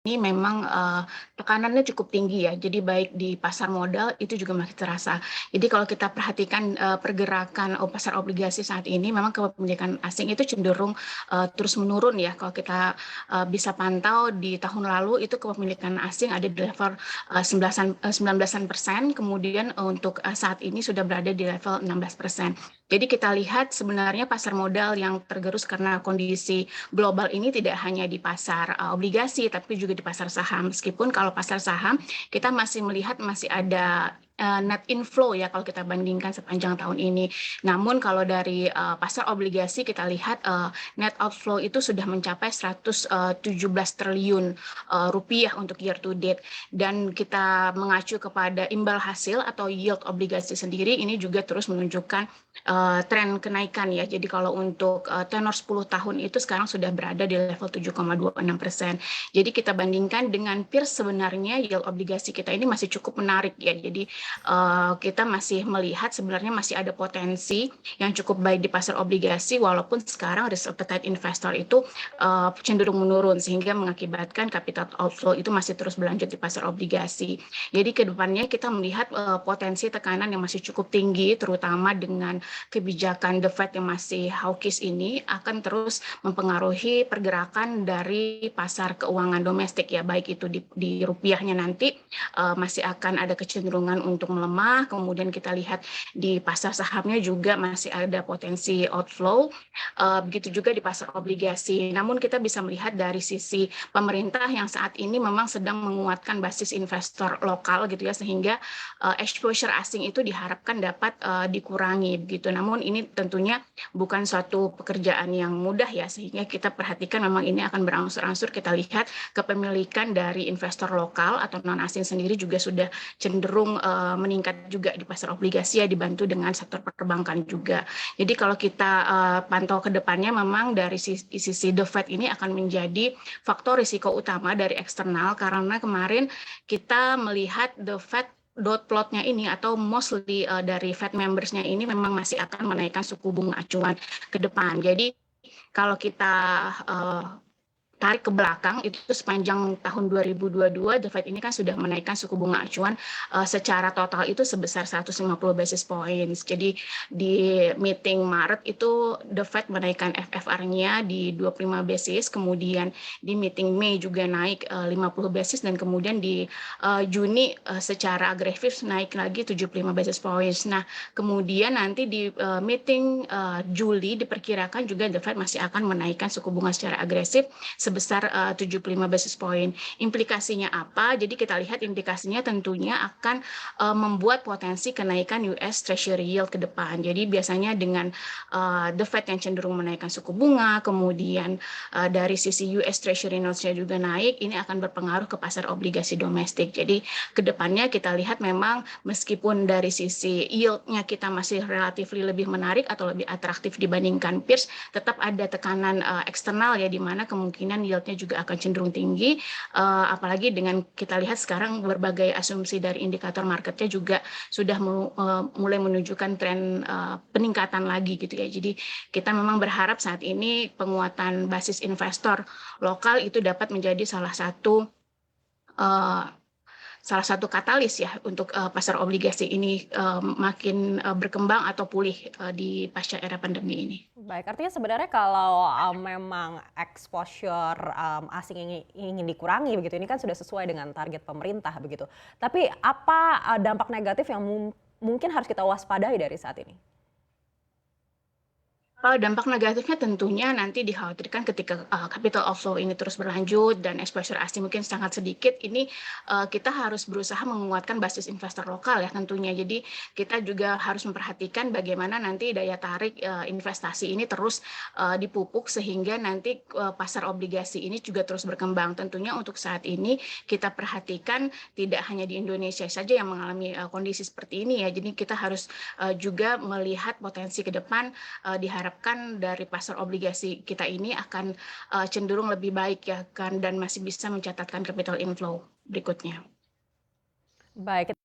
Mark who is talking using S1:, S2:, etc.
S1: ini memang tekanannya cukup tinggi ya. Jadi baik di pasar modal itu juga masih terasa. Jadi kalau kita perhatikan pergerakan pasar obligasi saat ini, memang kepemilikan asing itu cenderung terus menurun ya. Kalau kita bisa pantau di tahun lalu itu kepemilikan asing ada di level 19%, kemudian untuk saat ini sudah berada di level 16%. Jadi kita lihat sebenarnya pasar modal yang tergerus karena kondisi global ini tidak hanya di pasar obligasi, tapi juga di pasar saham. Meskipun kalau pasar saham kita masih melihat masih ada net inflow ya kalau kita bandingkan sepanjang tahun ini. Namun kalau dari pasar obligasi kita lihat net outflow itu sudah mencapai 117 triliun rupiah untuk year to date. Dan kita mengacu kepada imbal hasil atau yield obligasi sendiri ini juga terus menunjukkan tren kenaikan ya. Jadi kalau untuk tenor 10 tahun itu sekarang sudah berada di level 7,26%. Jadi kita bandingkan dengan peers sebenarnya yield obligasi kita ini masih cukup menarik ya. Jadi kita masih melihat sebenarnya masih ada potensi yang cukup baik di pasar obligasi walaupun sekarang risk appetite investor itu cenderung menurun sehingga mengakibatkan capital outflow itu masih terus berlanjut di pasar obligasi. Jadi ke depannya kita melihat potensi tekanan yang masih cukup tinggi terutama dengan kebijakan The Fed yang masih hawkish ini akan terus mempengaruhi pergerakan dari pasar keuangan domestik ya, baik itu di rupiahnya nanti masih akan ada kecenderungan untuk melemah. Kemudian kita lihat di pasar sahamnya juga masih ada potensi outflow. Begitu juga di pasar obligasi. Namun kita bisa melihat dari sisi pemerintah yang saat ini memang sedang menguatkan basis investor lokal gitu ya, sehingga exposure asing itu diharapkan dapat dikurangi begitu. Namun ini tentunya bukan suatu pekerjaan yang mudah ya, sehingga kita perhatikan memang ini akan berangsur-angsur. Kita lihat kepemilikan dari investor lokal atau non asing sendiri juga sudah cenderung meningkat juga di pasar obligasi ya, dibantu dengan sektor perbankan juga. Jadi kalau kita pantau ke depannya memang dari sisi The Fed ini akan menjadi faktor risiko utama dari eksternal karena kemarin kita melihat The Fed dot plotnya ini atau mostly dari Fed membersnya ini memang masih akan menaikkan suku bunga acuan ke depan. Jadi kalau kita tarik ke belakang itu sepanjang tahun 2022 The Fed ini kan sudah menaikkan suku bunga acuan secara total itu sebesar 150 basis points. Jadi di meeting Maret itu The Fed menaikkan FFR-nya di 25 basis, kemudian di meeting Mei juga naik 50 basis dan kemudian di Juni secara agresif naik lagi 75 basis points. Nah, kemudian nanti di meeting Juli diperkirakan juga The Fed masih akan menaikkan suku bunga secara agresif sebesar 75 basis point. Implikasinya apa? Jadi kita lihat implikasinya tentunya akan membuat potensi kenaikan US Treasury yield ke depan. Jadi biasanya dengan The Fed yang cenderung menaikkan suku bunga, kemudian dari sisi US Treasury notes-nya juga naik, ini akan berpengaruh ke pasar obligasi domestik. Jadi ke depannya kita lihat memang meskipun dari sisi yield-nya kita masih relatifly lebih menarik atau lebih atraktif dibandingkan peers, tetap ada tekanan eksternal ya, di mana kemungkinan yieldnya juga akan cenderung tinggi, apalagi dengan kita lihat sekarang berbagai asumsi dari indikator marketnya juga sudah mulai menunjukkan tren peningkatan lagi gitu ya. Jadi kita memang berharap saat ini penguatan basis investor lokal itu dapat menjadi salah satu katalis ya untuk pasar obligasi ini makin berkembang atau pulih di pasca era pandemi ini.
S2: Baik, artinya sebenarnya kalau memang exposure asing ingin dikurangi begitu, ini kan sudah sesuai dengan target pemerintah begitu. Tapi apa dampak negatif yang mungkin harus kita waspadai dari saat ini?
S1: Kalau dampak negatifnya tentunya nanti dikhawatirkan ketika capital outflow ini terus berlanjut dan exposure asing mungkin sangat sedikit, ini kita harus berusaha menguatkan basis investor lokal ya tentunya. Jadi kita juga harus memperhatikan bagaimana nanti daya tarik investasi ini terus dipupuk sehingga nanti pasar obligasi ini juga terus berkembang. Tentunya untuk saat ini kita perhatikan tidak hanya di Indonesia saja yang mengalami kondisi seperti ini ya. Jadi kita harus juga melihat potensi ke depan, diharapkan dari pasar obligasi kita ini akan cenderung lebih baik ya kan, dan masih bisa mencatatkan capital inflow berikutnya.
S2: Baik.